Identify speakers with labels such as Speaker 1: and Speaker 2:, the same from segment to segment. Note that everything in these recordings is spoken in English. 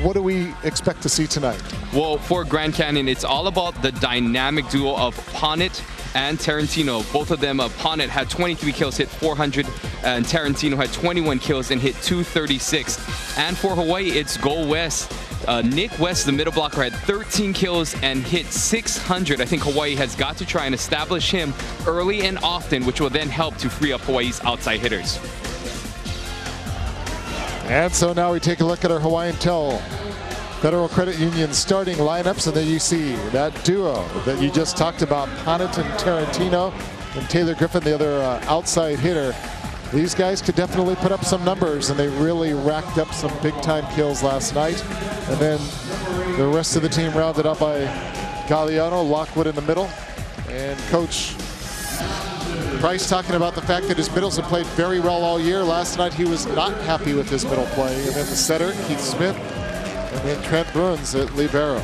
Speaker 1: what do we expect to see tonight?
Speaker 2: Well, for Grand Canyon, it's all about the dynamic duo of Ponnet and Tarantino. Both of them, Ponnet had 23 kills, hit 400, and Tarantino had 21 kills and hit 236. And for Hawaii, it's Go West. Nick West, the middle blocker, had 13 kills and hit 600. I think Hawaii has got to try and establish him early and often, which will then help to free up Hawaii's outside hitters.
Speaker 1: And so now we take a look at our Hawaiian Federal Credit Union starting lineups, and then you see that duo that you just talked about, Ponnet and Tarantino, and Taylor Griffin, the other outside hitter. These guys could definitely put up some numbers, and they really racked up some big-time kills last night. And then the rest of the team rounded up by Galliano, Lockwood in the middle, and Coach Price talking about the fact that his middles have played very well all year. Last night he was not happy with his middle play. And then the setter, Keith Smith, and then Trent Bruns at libero.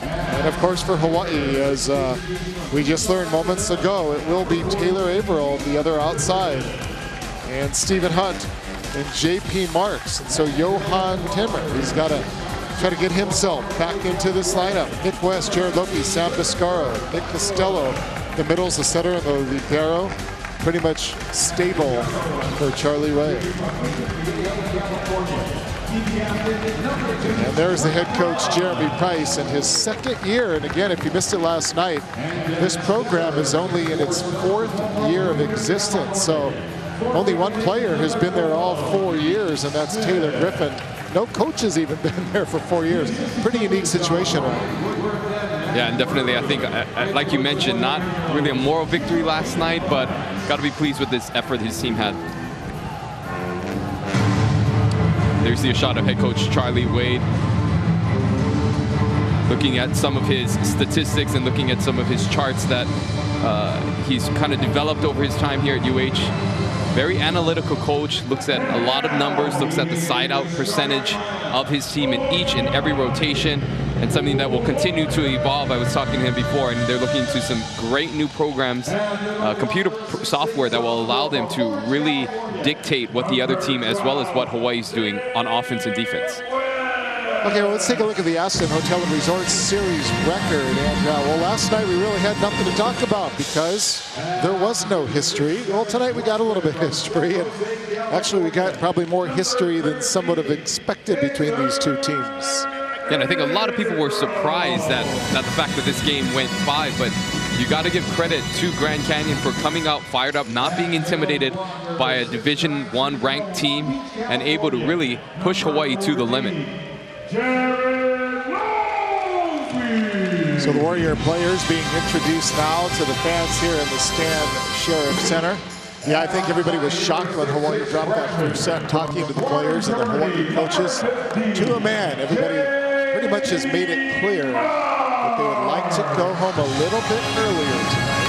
Speaker 1: And of course for Hawaii, as we just learned moments ago, it will be Taylor Averill, the other outside, and Stephen Hunt and J.P. Marks. And so Johan Timmer, he's got to try to get himself back into this lineup. Nick West, Jarrod Lofy, Sam Biscaro, Nick Castello. The middle's the setter and the libero. Pretty much stable for Charlie Way. And there's the head coach, Jeremy Price, in his second year. And again, if you missed it last night, this program is only in its 4th year of existence. So only one player has been there all 4 years, and that's Taylor Griffin. No coach has even been there for 4 years. Pretty unique situation.
Speaker 2: Yeah, and definitely, I think, like you mentioned, not really a moral victory last night, but got to be pleased with this effort his team had. There's the shot of head coach Charlie Wade, looking at some of his statistics and looking at some of his charts that he's kind of developed over his time here at UH. Very analytical coach, looks at a lot of numbers, looks at the side-out percentage of his team in each and every rotation, and something that will continue to evolve. I was talking to him before, and they're looking to some great new programs, computer software that will allow them to really dictate what the other team, as well as what Hawaii's doing on offense and defense.
Speaker 1: Okay, well, let's take a look at the Aston Hotel and Resorts Series record. And well, last night we really had nothing to talk about because there was no history. Well, tonight we got a little bit of history, and actually we got probably more history than some would have expected between these two teams.
Speaker 2: Yeah, and I think a lot of people were surprised at the fact that this game went 5, but you got to give credit to Grand Canyon for coming out fired up, not being intimidated by a Division I ranked team, and able to really push Hawaii to the limit.
Speaker 1: So the Warrior players being introduced now to the fans here in the Stan Sheriff Center. Yeah, I think everybody was shocked when Hawaii dropped that first set, talking to the players and the Hawaii coaches to a man. Everybody pretty much has made it clear that they would like to go home a little bit earlier tonight.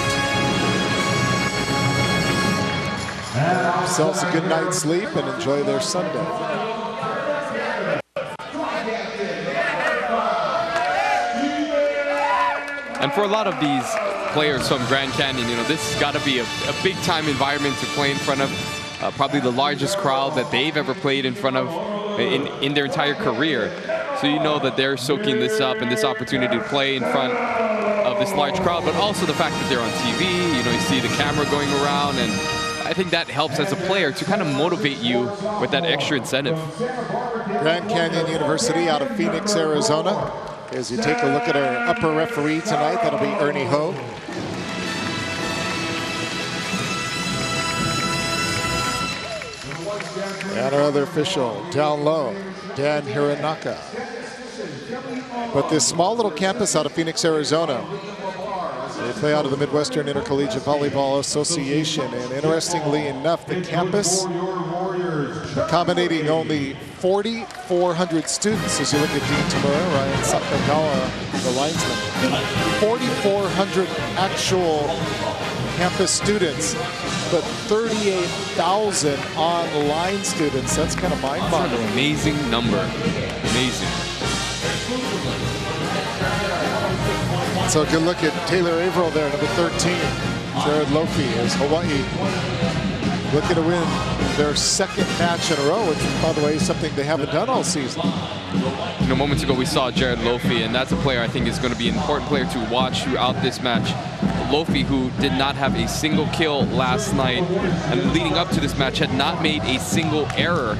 Speaker 1: Have themselves a good night's sleep and enjoy their Sunday.
Speaker 2: And for a lot of these players from Grand Canyon, you know, this has got to be a big-time environment to play in front of. Probably the largest crowd that they've ever played in front of in their entire career. So you know that they're soaking this up, and this opportunity to play in front of this large crowd, but also the fact that they're on TV. You know, you see the camera going around, and I think that helps as a player to kind of motivate you with that extra incentive.
Speaker 1: Grand Canyon University out of Phoenix, Arizona. As you take a look at our upper referee tonight, that'll be Ernie Ho. And our other official down low, Dan Hironaka. But this small little campus out of Phoenix, Arizona, they play out of the Midwestern Intercollegiate Volleyball Association. And interestingly enough, the campus accommodating only 4,400 students. As you look at Dean Tamura, Ryan Sakagawa, the linesman, 4,400 actual campus students, but 38,000 online students. That's kind of mind-boggling.
Speaker 2: That's an amazing number. Amazing.
Speaker 1: So a good look at Taylor Averill there, number 13. Jarrod Lofy as Hawaii looking to win their second match in a row, which, by the way, is something they haven't done all season.
Speaker 2: You know, moments ago we saw Jarrod Lofy, and that's a player I think is going to be an important player to watch throughout this match. Lofy, who did not have a single kill last night, and leading up to this match had not made a single error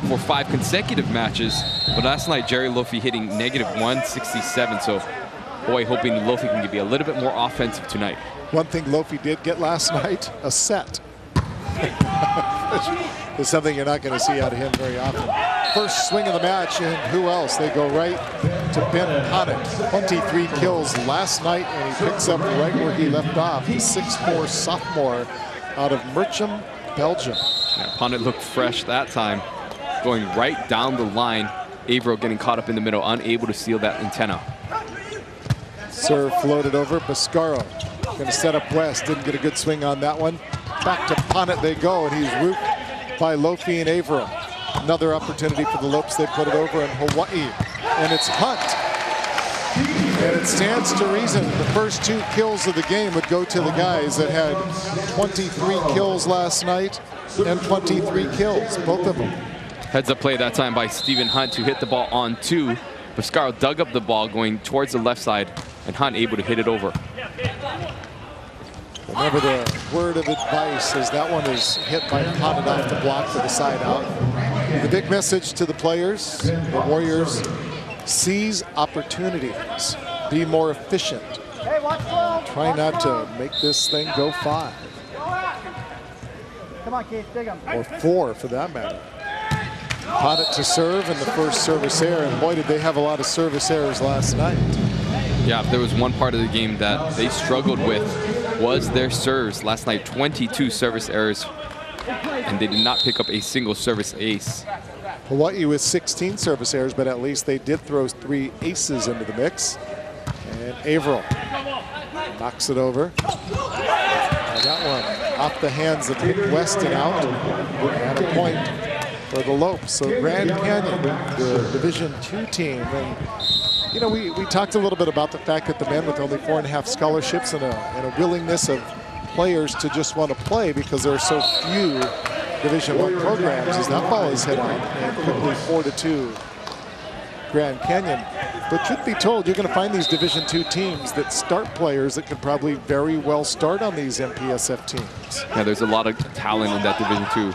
Speaker 2: for 5 consecutive matches. But last night, Jarrod Lofy hitting -167. So, boy, hoping Lofy can be a little bit more offensive tonight.
Speaker 1: One thing Lofy did get last night, a set. It's something you're not going to see out of him very often. First swing of the match, and who else? They go right to Ben Ponnett. 23 kills last night, and he picks up right where he left off. The 6'4" sophomore out of Mercham, Belgium.
Speaker 2: Yeah, Ponnett looked fresh that time, going right down the line. Averill getting caught up in the middle, unable to seal that antenna.
Speaker 1: Serve floated over. Bascaro going to set up West. Didn't get a good swing on that one. Back to Ponnett they go, and he's roofed by Lofy and Averill. Another opportunity for the Lopes. They put it over in Hawai'i, and it's Hunt. And it stands to reason the first 2 kills of the game would go to the guys that had 23 kills last night and 23 kills, both of them.
Speaker 2: Heads up play that time by Stephen Hunt to hit the ball on 2. Bascaro dug up the ball going towards the left side, and Hunt able to hit it over.
Speaker 1: Remember the word of advice is that one is hit by Ponnett off the block for the side out. The big message to the players, the Warriors, seize opportunities, be more efficient. Try not to make this thing go 5.
Speaker 3: Come on, Keith, dig him.
Speaker 1: Or 4 for that matter. Ponnett to serve in the first service error, and boy did they have a lot of service errors last night.
Speaker 2: Yeah, if there was one part of the game that they struggled with was their serves. Last night, 22 service errors, and they did not pick up a single service ace.
Speaker 1: Hawai'i with 16 service errors, but at least they did throw 3 aces into the mix. And Averill knocks it over. And that one off the hands of Nick West and out. And a point for the Lopes. So Grand Canyon, the Division II team. And you know, we talked a little bit about the fact that the men with only 4.5 scholarships and a willingness of players to just want to play because there are so few Division I programs, as that ball is hit on, and quickly 4-2 Grand Canyon. But truth be told, you're going to find these Division II teams that start players that could probably very well start on these MPSF teams.
Speaker 2: Yeah, there's a lot of talent in that Division II.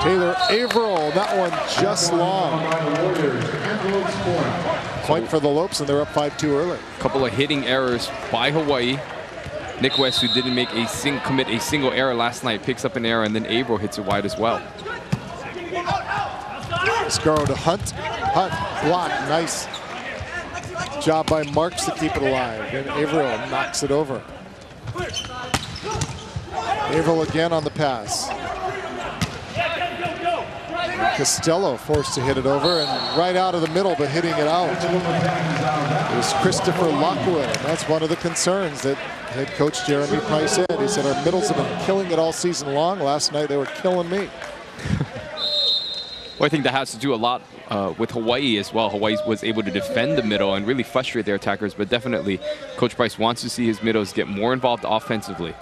Speaker 1: Taylor Averill, that one just long. Point for the Lopes, and they're up 5-2 early.
Speaker 2: A couple of hitting errors by Hawai'i. Nick West, who didn't make commit a single error last night, picks up an error, and then Averill hits it wide as well.
Speaker 1: Bascaro to Hunt. Hunt block, nice job by Marks to keep it alive. And Averill knocks it over. Averill again on the pass. Castello forced to hit it over, and right out of the middle, but hitting it out is Christopher Lockwood. And that's one of the concerns that head coach Jeremy Price said. He said our middles have been killing it all season long. Last night they were killing me.
Speaker 2: Well, I think that has to do a lot with Hawai'i as well. Hawai'i was able to defend the middle and really frustrate their attackers, but definitely Coach Price wants to see his middles get more involved offensively.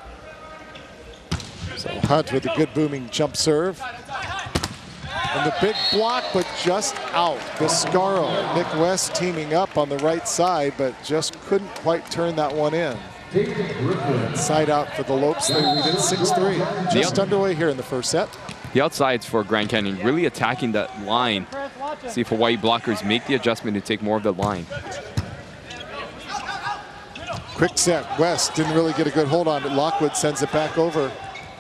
Speaker 1: So Hunt with a good booming jump serve. And the big block, but just out. Bascaro and Nick West teaming up on the right side, but just couldn't quite turn that one in. And side out for the Lopes. They lead it 6-3. Just underway here in the first set.
Speaker 2: The outsides for Grand Canyon really attacking that line. See if Hawai'i blockers make the adjustment to take more of the line.
Speaker 1: Quick set. West didn't really get a good hold on it. Lockwood sends it back over.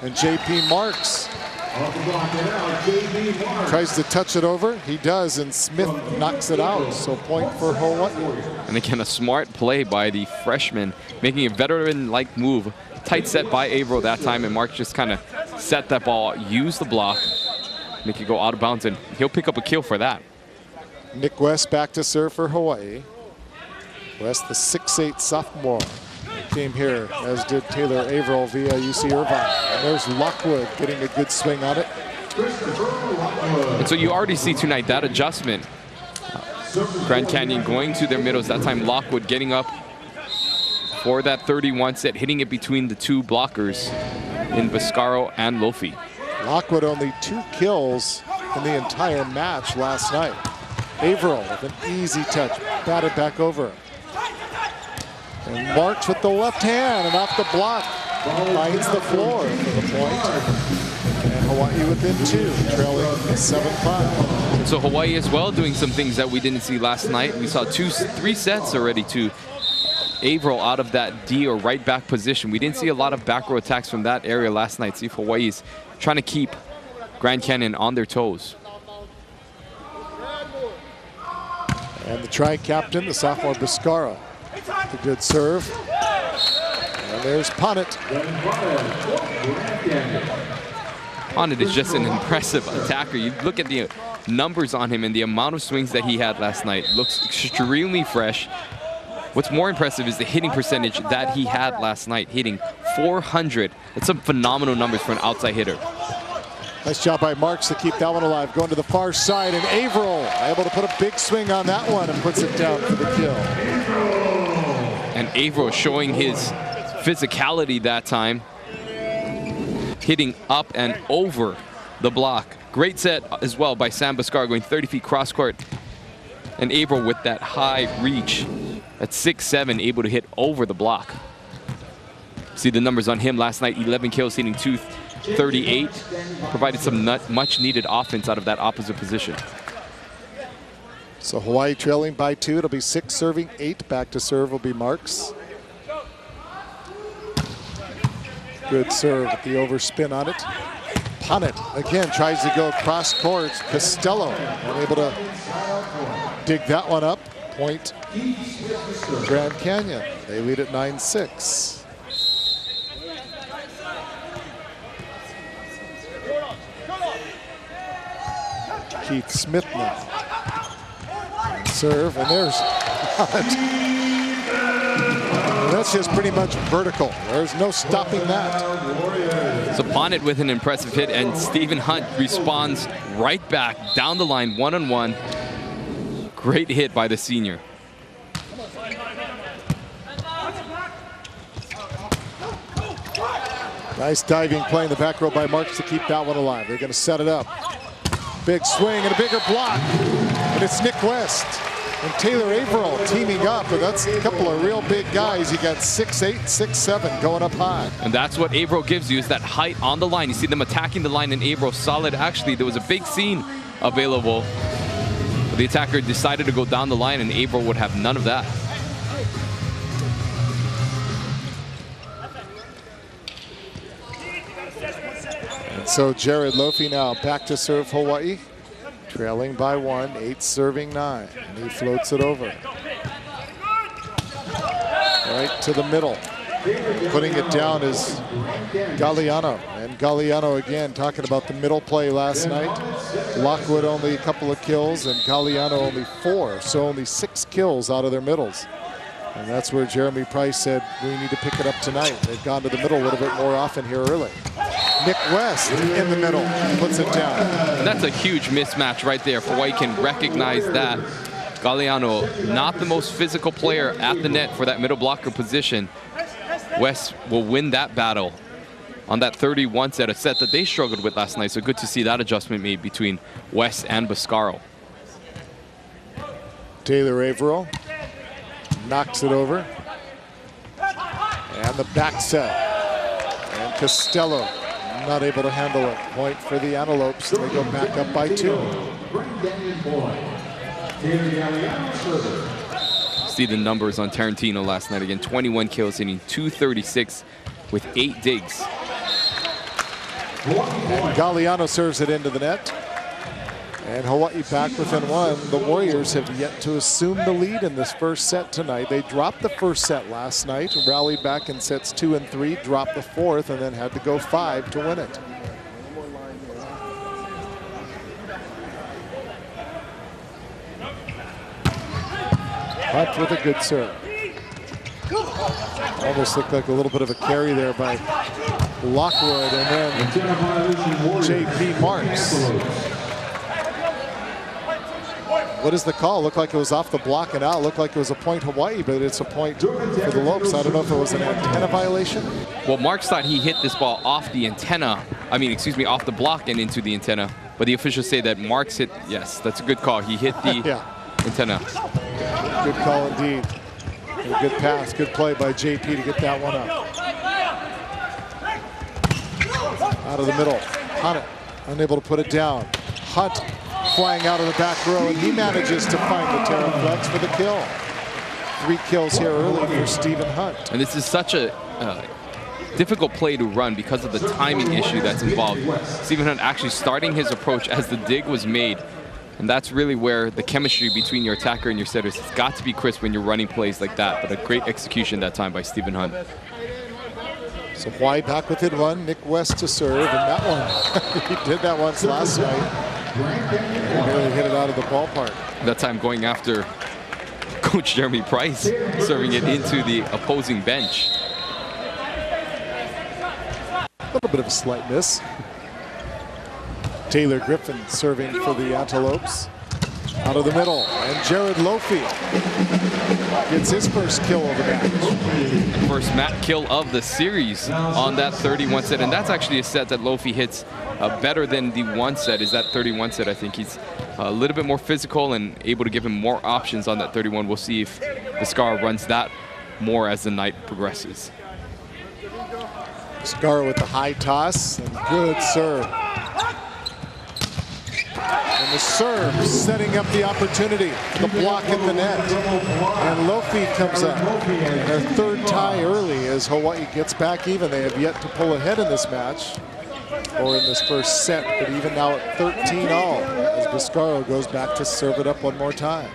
Speaker 1: And JP Marks tries to touch it over. He does, and Smith knocks it out. So point for Hawai'i.
Speaker 2: And again, a smart play by the freshman, making a veteran-like move. Tight set by Averill that time, and Marks just kind of set that ball, use the block, make it go out of bounds, and he'll pick up a kill for that.
Speaker 1: Nick West back to serve for Hawai'i. West, the 6'8" sophomore, came here, as did Taylor Averill via UC Irvine. And there's Lockwood getting a good swing on it.
Speaker 2: And so you already see tonight that adjustment. Grand Canyon going to their middles, that time Lockwood getting up for that 31 set, hitting it between the 2 blockers in Bascaro and Lofy.
Speaker 1: Lockwood only 2 kills in the entire match last night. Averill with an easy touch, batted back over. And Marks with the left hand and off the block, finds the floor for the point. And Hawaii within 2, trailing 7-5.
Speaker 2: So Hawaii as well doing some things that we didn't see last night. We saw 3 sets already to Averill out of that D or right back position. We didn't see a lot of back row attacks from that area last night. See if Hawaii's trying to keep Grand Canyon on their toes.
Speaker 1: And the tri-captain, the sophomore Biscara, the good serve. And there's Ponnet.
Speaker 2: Ponnet is just an impressive attacker. You look at the numbers on him and the amount of swings that he had last night. Looks extremely fresh. What's more impressive is the hitting percentage that he had last night, hitting 400. That's some phenomenal numbers for an outside hitter.
Speaker 1: Nice job by Marks to keep that one alive. Going to the far side, and Averill able to put a big swing on that one and puts it down for the kill.
Speaker 2: And Averill showing his physicality that time, hitting up and over the block. Great set as well by Sam Biscara, going 30 feet cross court. And Averill with that high reach at 6'7", able to hit over the block. See the numbers on him last night, 11 kills, hitting 238. Provided some much needed offense out of that opposite position.
Speaker 1: So Hawaii trailing by 2. It'll be 6 serving 8. Back to serve will be Marks. Good serve with the overspin on it. Ponnet again tries to go cross court. Castello unable to dig that one up. Point Grand Canyon. They lead at 9-6. Keith Smith now. Serve, and there's that's just pretty much vertical. There's no stopping that.
Speaker 2: So Ponnet with an impressive hit, and Stephen Hunt responds right back down the line, one-on-one. Great hit by the senior.
Speaker 1: Nice diving play in the back row by Marks to keep that one alive. They're going to set it up. Big swing and a bigger block. And it's Nick West and Taylor Averill teaming up. And that's a couple of real big guys. You got 6'8", 6'7", going up high.
Speaker 2: And that's what Averill gives you, is that height on the line. You see them attacking the line, and Averill solid. Actually, there was a big seam available. But the attacker decided to go down the line, and Averill would have none of that.
Speaker 1: So Jarrod Lofy now back to serve Hawaii, trailing by 1, 8 serving 9, and he floats it over. Right to the middle. Putting it down is Galliano, and Galliano again talking about the middle play last night. Lockwood only a couple of kills and Galliano only 4, so only 6 kills out of their middles. And that's where Jeremy Price said we need to pick it up tonight. They've gone to the middle a little bit more often here early. Nick West in the middle, puts it down.
Speaker 2: And that's a huge mismatch right there. If Hawaii can recognize that. Galliano, not the most physical player at the net for that middle blocker position. West will win that battle on that 31 set, a set that they struggled with last night. So good to see that adjustment made between West and Biscara.
Speaker 1: Taylor Averill knocks it over. And the back set. And Castello not able to handle it. Point for the Antelopes. They go back up by 2.
Speaker 2: See the numbers on Tarantino last night again. 21 kills, hitting 236 with 8 digs.
Speaker 1: And Galliano serves it into the net. And Hawaii back within 1. The Warriors have yet to assume the lead in this first set tonight. They dropped the first set last night, rallied back in sets 2 and 3, dropped the 4th, and then had to go 5 to win it. Hunt with a good serve. Almost looked like a little bit of a carry there by Lockwood, and then J.P. Marks. What is the call? Looked like it was off the block and out. Looked like it was a point Hawaii, but it's a point for the Lopes. I don't know if it was an antenna violation.
Speaker 2: Well, Marks thought he hit this ball off the antenna. I mean, excuse me, off the block and into the antenna. But the officials say that Marks hit, yes, that's a good call. He hit the antenna.
Speaker 1: Good call indeed. And a good pass, good play by JP to get that one up. Out of the middle, Hunt unable to put it down. Hunt flying out of the back row, and he manages to find the Terraflex for the kill. 3 kills here early for Stephen Hunt.
Speaker 2: And this is such a difficult play to run because of the timing issue that's involved. Stephen Hunt actually starting his approach as the dig was made. And that's really where the chemistry between your attacker and your setters has got to be crisp when you're running plays like that. But a great execution that time by Stephen Hunt.
Speaker 1: So Hawaii back within 1, Nick West to serve, and that one, he did that once last night. He really hit it out of the ballpark.
Speaker 2: That time going after Coach Jeremy Price, serving it into the opposing bench.
Speaker 1: A little bit of a slight miss. Taylor Griffin serving for the Antelopes. Out of the middle, and Jarrod Lofy gets his first kill of the match.
Speaker 2: First mat kill of the series on that 31 set, and that's actually a set that Lofy hits better than the 1 set. Is that 31 set? I think he's a little bit more physical and able to give him more options on that 31. We'll see if Vizcarra runs that more as the night progresses.
Speaker 1: Vizcarra with the high toss and good serve. And the serve setting up the opportunity, the block at the net. And Lofy comes up. Their 3rd tie early as Hawaii gets back even. They have yet to pull ahead in this match or in this first set, but even now at 13-all as Vizcarra goes back to serve it up one more time.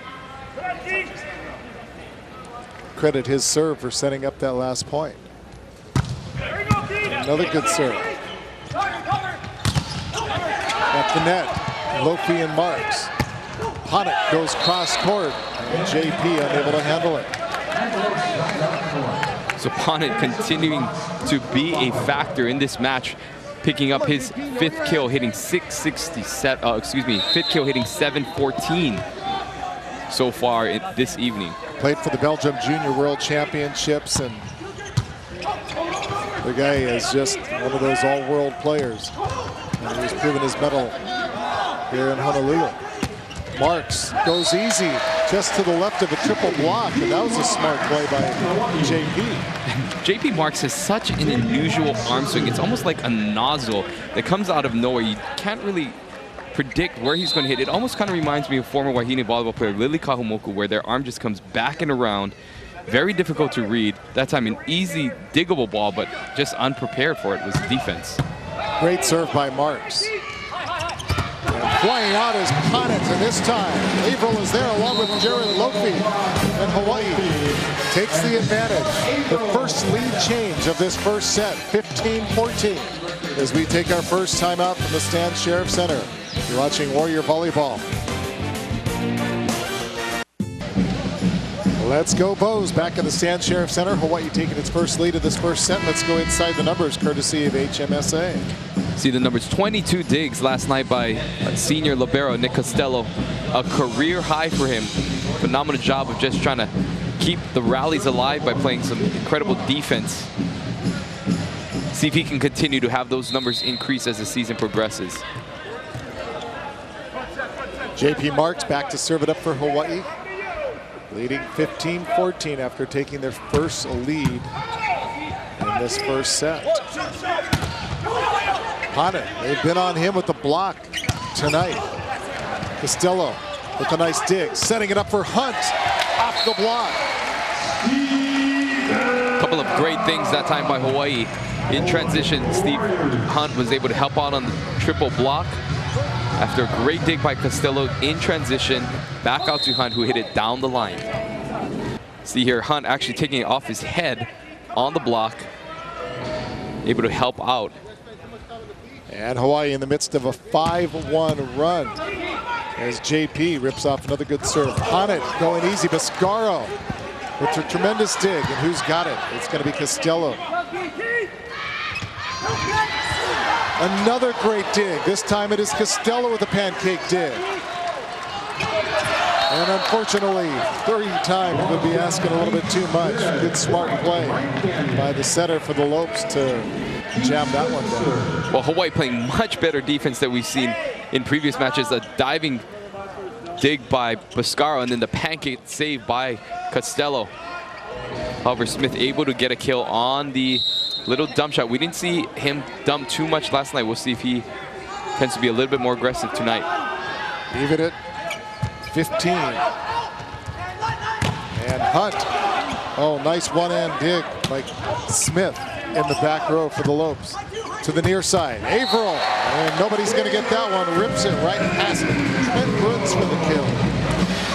Speaker 1: Credit his serve for setting up that last point. Another good serve. At the net. Lofy and Marks. Honick goes cross court, and JP unable to handle it.
Speaker 2: So Ponnet continuing to be a factor in this match, picking up his 5th kill, hitting 5th kill, hitting 714 so far this evening.
Speaker 1: Played for the Belgium Junior World Championships, and the guy is just one of those all-world players. And he's proven his mettle here in Honolulu. Marks goes easy, just to the left of a triple block, and that was a smart play by JP.
Speaker 2: JP Marks has such an unusual arm swing. It's almost like a nozzle that comes out of nowhere. You can't really predict where he's going to hit. It almost kind of reminds me of former Wahine volleyball player Lili Kahumoku, where their arm just comes back and around. Very difficult to read. That time an easy, diggable ball, but just unprepared for it was defense.
Speaker 1: Great serve by Marks. Flying out is Ponnet, and this time Averill is there along with Jarrod Lofy, and Hawaii takes the advantage. The first lead change of this first set, 15-14, as we take our first time out from the Stan Sheriff Center. You're watching Warrior Volleyball. Let's go Bows back in the Stan Sheriff Center. Hawaii taking its first lead of this first set. Let's go inside the numbers courtesy of HMSA.
Speaker 2: See the numbers, 22 digs last night by senior libero Nick Castello. A career high for him. Phenomenal job of just trying to keep the rallies alive by playing some incredible defense. See if he can continue to have those numbers increase as the season progresses.
Speaker 1: JP Marks back to serve it up for Hawaii. Leading 15-14 after taking their first lead in this first set. Ponnet, they've been on him with the block tonight. Castello with a nice dig, setting it up for Hunt off the block.
Speaker 2: A couple of great things that time by Hawaii. In transition, Steve Hunt was able to help out on the triple block. After a great dig by Castello in transition, back out to Hunt, who hit it down the line. See here, Hunt actually taking it off his head on the block, able to help out.
Speaker 1: And Hawaii in the midst of a 5-1 run as JP rips off another good serve. Ponnet going easy, Vizcarra with a tremendous dig, and who's got it? It's going to be Castello. Another great dig. This time it is Castello with a pancake dig. And unfortunately, 30 times would be asking a little bit too much. Good smart play by the setter for the Lopes to jam that one down.
Speaker 2: Well, Hawaii playing much better defense than we've seen in previous matches, a diving dig by Boscaro and then the pancake save by Castello. However, Smith able to get a kill on the little dump shot. We didn't see him dump too much last night. We'll see if he tends to be a little bit more aggressive tonight.
Speaker 1: Even at 15. And Hunt. Oh, nice one-hand dig by Smith in the back row for the Lopes. To the near side, Averill. And nobody's going to get that one. Rips it right past Trent Brooks for the kill.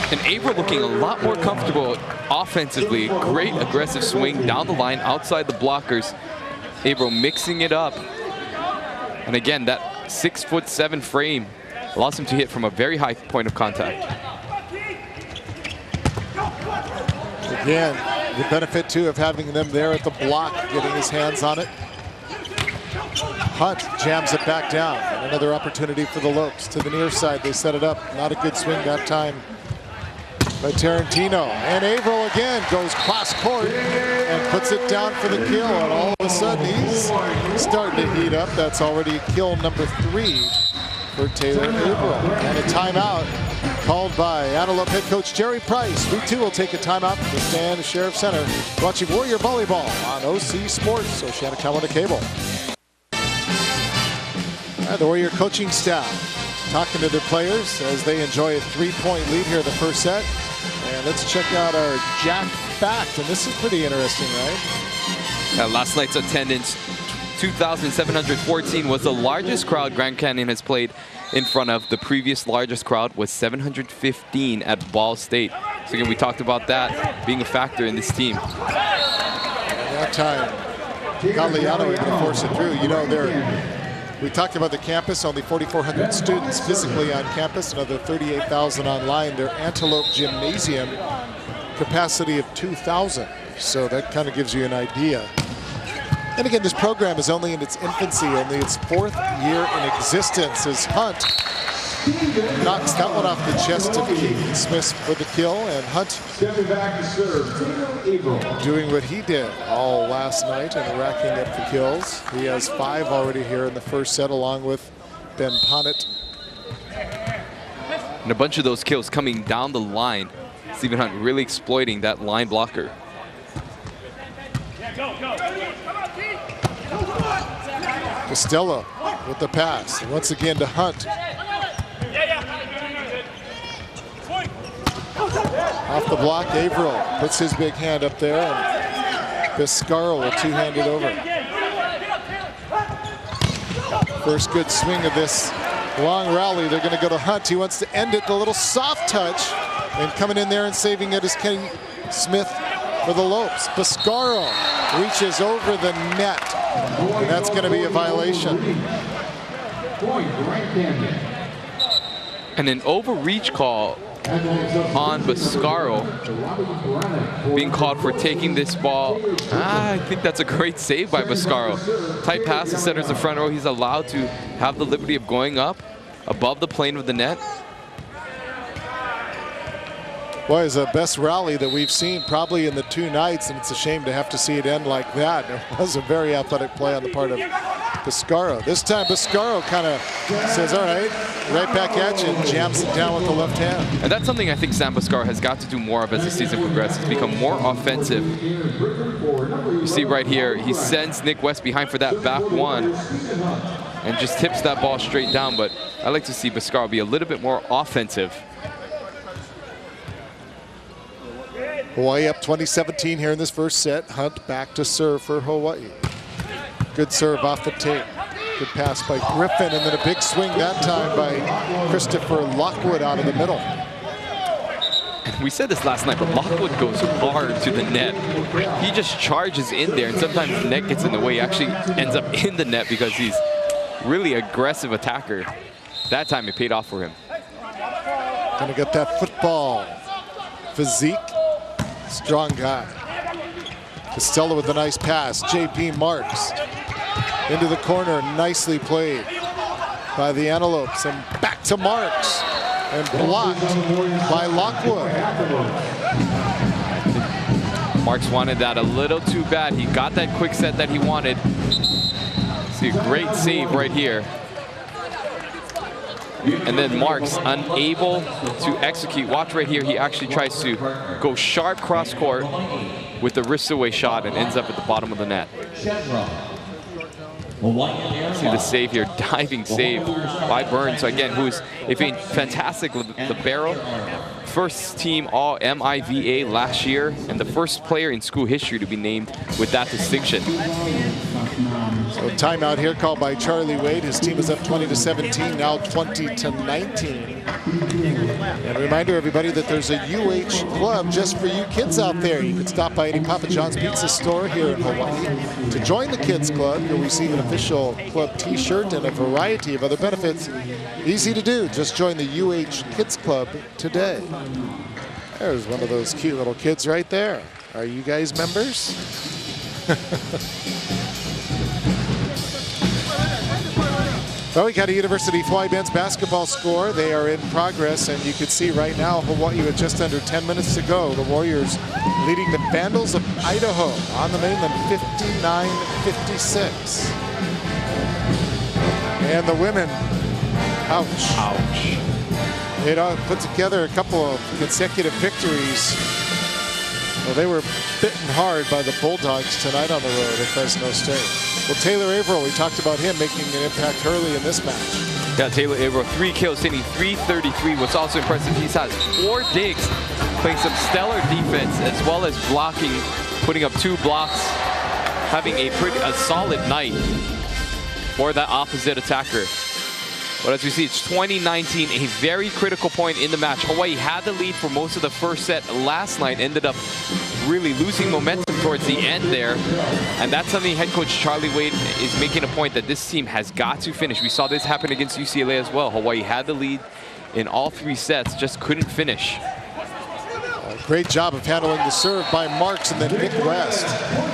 Speaker 2: And Averill looking a lot more comfortable offensively. Great aggressive swing down the line outside the blockers. Averill mixing it up. And again, that 6'7" frame allows him to hit from a very high point of contact.
Speaker 1: Again, the benefit too of having them there at the block, getting his hands on it. Hunt jams it back down. And another opportunity for the Lopes. To the near side, they set it up. Not a good swing that time by Tarantino. And Averill again goes cross court and puts it down for the kill. And all of a sudden, he's starting to heat up. That's already kill number 3 for Taylor Averill. And a timeout called by Antelope head coach Jerry Price. We too will take a timeout from the stand at Sheriff Center. Watching Warrior Volleyball on OC Sports, Oceanic Calendar Cable. The Warrior coaching staff talking to their players as they enjoy a 3-point lead here in the first set. And let's check out our Jack Fact. And this is pretty interesting, right?
Speaker 2: Last night's attendance, 2,714, was the largest crowd Grand Canyon has played in front of. The previous largest crowd was 715 at Ball State. So again, we talked about that being a factor in this team.
Speaker 1: And that time, Gagliano able to force it through. You know, we talked about the campus, only 4,400 students physically on campus, another 38,000 online. Their Antelope Gymnasium capacity of 2,000. So that kind of gives you an idea. And again, this program is only in its infancy, only its 4th year in existence, as Hunt knocks that one off the chest of Keith Smith for the kill. And Hunt doing what he did all last night and racking up the kills. He has 5 already here in the first set, along with Ben Ponnet.
Speaker 2: And a bunch of those kills coming down the line. Stephen Hunt really exploiting that line blocker.
Speaker 1: Castello with the pass. And once again to Hunt. Off the block, Averill puts his big hand up there, and Boscaro will two-hand it over. First good swing of this long rally. They're going to go to Hunt. He wants to end it. The little soft touch, and coming in there and saving it is Kenny Smith for the Lopes. Boscaro reaches over the net, and that's going to be a violation.
Speaker 2: And an overreach call on Boscaro being called for taking this ball. I think that's a great save by Boscaro. Tight pass to centers the front row. He's allowed to have the liberty of going up above the plane of the net.
Speaker 1: Boy, it's the best rally that we've seen probably in the 2 nights, and it's a shame to have to see it end like that. It was a very athletic play on the part of Boscaro. This time Boscaro kind of says, all right back at you, and jams it down with the left hand.
Speaker 2: And that's something I think Sam Boscaro has got to do more of as the season progresses, become more offensive. You see right here, he sends Nick West behind for that back one and just tips that ball straight down. But I like to see Boscaro be a little bit more offensive.
Speaker 1: Hawaii up 20-17 here in this first set. Hunt back to serve for Hawaii. Good serve off the tape. Good pass by Griffin, and then a big swing that time by Christopher Lockwood out of the middle.
Speaker 2: And we said this last night, but Lockwood goes hard to the net. He just charges in there, and sometimes the net gets in the way. He actually ends up in the net because he's really aggressive attacker. That time it paid off for him.
Speaker 1: Gonna get that football physique. Strong guy. Castello with a nice pass. J.P. Marks into the corner. Nicely played by the Antelopes. And back to Marks. And blocked by Lockwood.
Speaker 2: Marks wanted that a little too bad. He got that quick set that he wanted. See a great save right here. And then Marks unable to execute. Watch right here. He actually tries to go sharp cross court with the wrist away shot and ends up at the bottom of the net. See the save here, diving save by Burns. So again, who's a fantastic libero. First team all MIVA last year, and the first player in school history to be named with that distinction.
Speaker 1: So timeout here called by Charlie Wade. His team is up 20-17, now 20-19. And a reminder, everybody, that there's a UH club just for you kids out there. You can stop by any Papa John's Pizza store here in Hawaii. To join the kids club, you'll receive an official club t-shirt and a variety of other benefits. Easy to do. Just join the UH Kids Club today. There's one of those cute little kids right there. Are you guys members? Well, we got a University of Hawaii men's basketball score. They are in progress, and you can see right now Hawaii with just under 10 minutes to go. The Warriors leading the Vandals of Idaho on the mainland 59-56. And the women, ouch. They put together a couple of consecutive victories. Well, they were bitten hard by the Bulldogs tonight on the road at Fresno State. Well, Taylor Averill, we talked about him making an impact early in this match.
Speaker 2: Yeah, Taylor Averill, 3 kills, hitting .333. What's also impressive, he has 4 digs, playing some stellar defense as well as blocking, putting up 2 blocks, having a solid night for that opposite attacker. But as we see, it's 2019, a very critical point in the match. Hawaii had the lead for most of the first set last night, ended up really losing momentum towards the end there. And that's something head coach Charlie Wade is making a point that this team has got to finish. We saw this happen against UCLA as well. Hawaii had the lead in all 3 sets, just couldn't finish.
Speaker 1: Great job of handling the serve by Marks and then Nick West.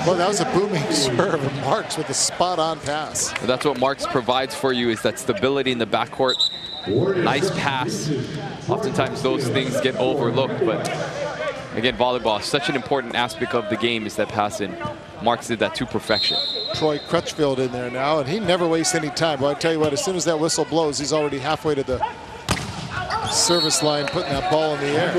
Speaker 1: Well, that was a booming serve of Marks with a spot-on pass.
Speaker 2: And that's what Marks provides for you, is that stability in the backcourt. Nice pass. Oftentimes those things get overlooked, but again, volleyball, such an important aspect of the game is that passing. Marks did that to perfection.
Speaker 1: Troy Crutchfield in there now, and he never wastes any time. Well, I tell you what, as soon as that whistle blows, he's already halfway to the service line, putting that ball in the air.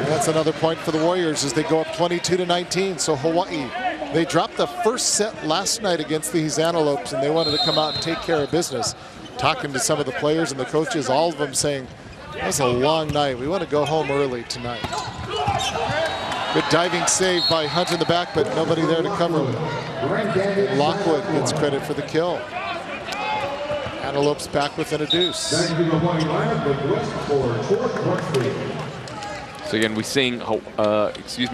Speaker 1: That's another point for the Warriors as they go up 22-19. So Hawaii, they dropped the first set last night against these Antelopes, and they wanted to come out and take care of business. Talking to some of the players and the coaches, all of them saying, that was a long night. We want to go home early tonight. Good diving save by Hunt in the back, but nobody there to cover. Lockwood gets credit for the kill. Antelopes back within a deuce.
Speaker 2: So again, we seeing,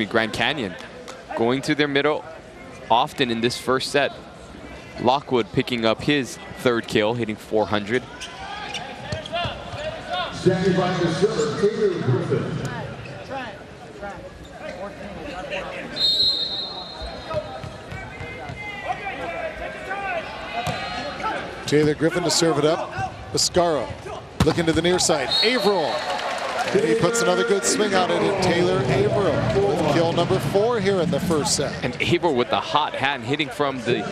Speaker 2: Grand Canyon going to their middle often in this first set. Lockwood picking up his 3rd kill, hitting .400.
Speaker 3: Standing by the serve, Taylor Griffin.
Speaker 1: Taylor Griffin to serve it up. Biscaro looking to the near side. Averill. And he puts another good swing on it in Taylor Averill with kill number 4 here in the first set.
Speaker 2: And Averill with the hot hand hitting from the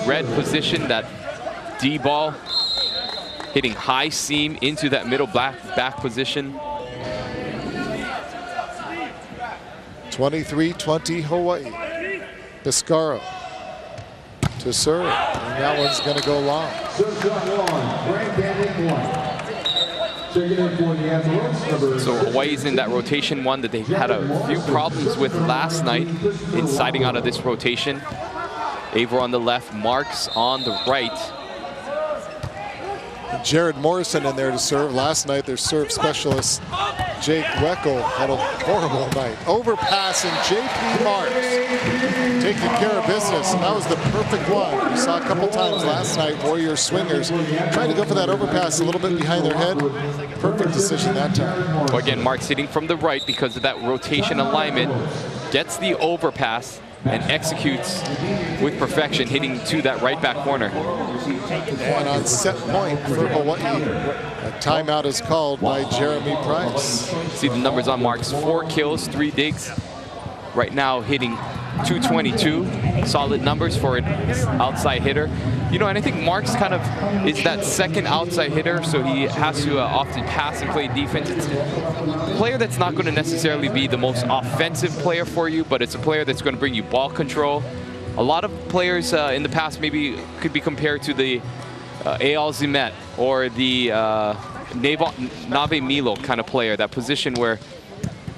Speaker 2: red position, that D ball, hitting high seam into that middle back position.
Speaker 1: 23-20 Hawaii. Biscaro to serve, and that one's going to go long.
Speaker 2: So Hawaii's in that rotation one that they had a few problems with last night in siding out of this rotation. Averill on the left, Marks on the right.
Speaker 1: Jarrod Morrison in there to serve. Last night, their serve specialist, Jake Weckel, had a horrible night. Overpass and J.P. Marks taking care of business, and that was the perfect one. We saw a couple times last night, Warriors swingers trying to go for that overpass a little bit behind their head. Perfect decision that time.
Speaker 2: Well, again, Marks hitting from the right because of that rotation alignment, gets the overpass and executes with perfection, hitting to that right back corner.
Speaker 1: And on set point for Hawaii, a timeout is called by Jeremy Price.
Speaker 2: See the numbers on Marks, 4 kills, 3 digs. Right now hitting .222, solid numbers for an outside hitter. You know, and I think Marks kind of is that second outside hitter, so he has to often pass and play defense. It's a player that's not going to necessarily be the most offensive player for you, but it's a player that's going to bring you ball control. A lot of players in the past maybe could be compared to the A.L. Zimet or the Nave Milo kind of player, that position where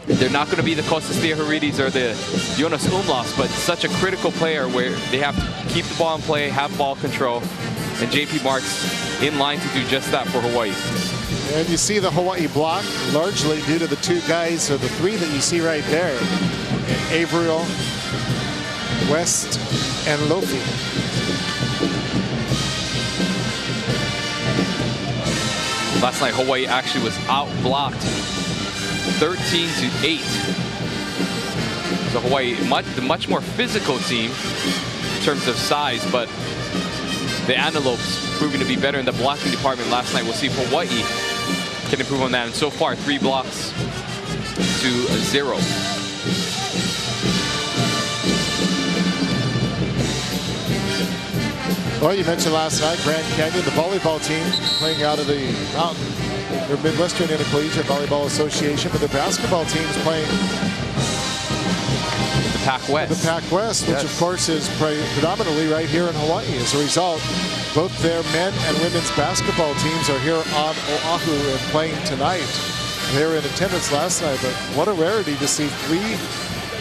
Speaker 2: they're not going to be the Kostas Theoharidis or the Jonas Umlas, but such a critical player where they have to keep the ball in play, have ball control, and JP Marks in line to do just that for Hawaii.
Speaker 1: And you see the Hawaii block largely due to the two guys, or the three that you see right there, Averill, West, and Lofy.
Speaker 2: Last night, Hawaii actually was out-blocked 13-8. So Hawaii, the much more physical team in terms of size, but the Antelopes proving to be better in the blocking department last night. We'll see if Hawaii can improve on that. And so far, 3 blocks to 0.
Speaker 1: Well, you mentioned last night, Grand Canyon, the volleyball team playing out of the mountain. Their Midwestern Intercollegiate Volleyball Association, but the basketball team's playing
Speaker 2: the Pac West.
Speaker 1: The Pac West, which of course is predominantly right here in Hawaii. As a result, both their men and women's basketball teams are here on Oahu and playing tonight. They were in attendance last night, but what a rarity to see 3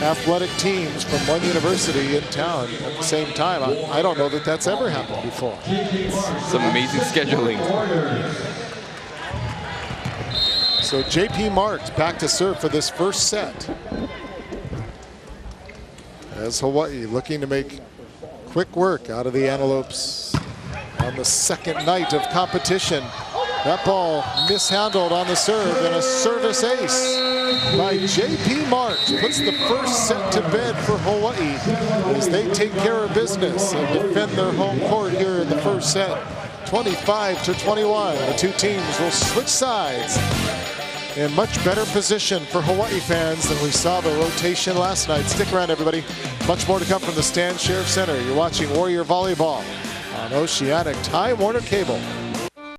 Speaker 1: athletic teams from one university in town at the same time. I don't know that that's ever happened before.
Speaker 2: Some amazing scheduling.
Speaker 1: So JP Marks back to serve for this first set, as Hawaii looking to make quick work out of the Antelopes on the second night of competition. That ball mishandled on the serve, and a service ace by JP Marks puts the first set to bed for Hawaii as they take care of business and defend their home court here in the first set. 25-21. The two teams will switch sides in much better position for Hawaii fans than we saw the rotation last night. Stick around, everybody. Much more to come from the Stan Sheriff Center. You're watching Warrior Volleyball on Oceanic Time Warner Cable.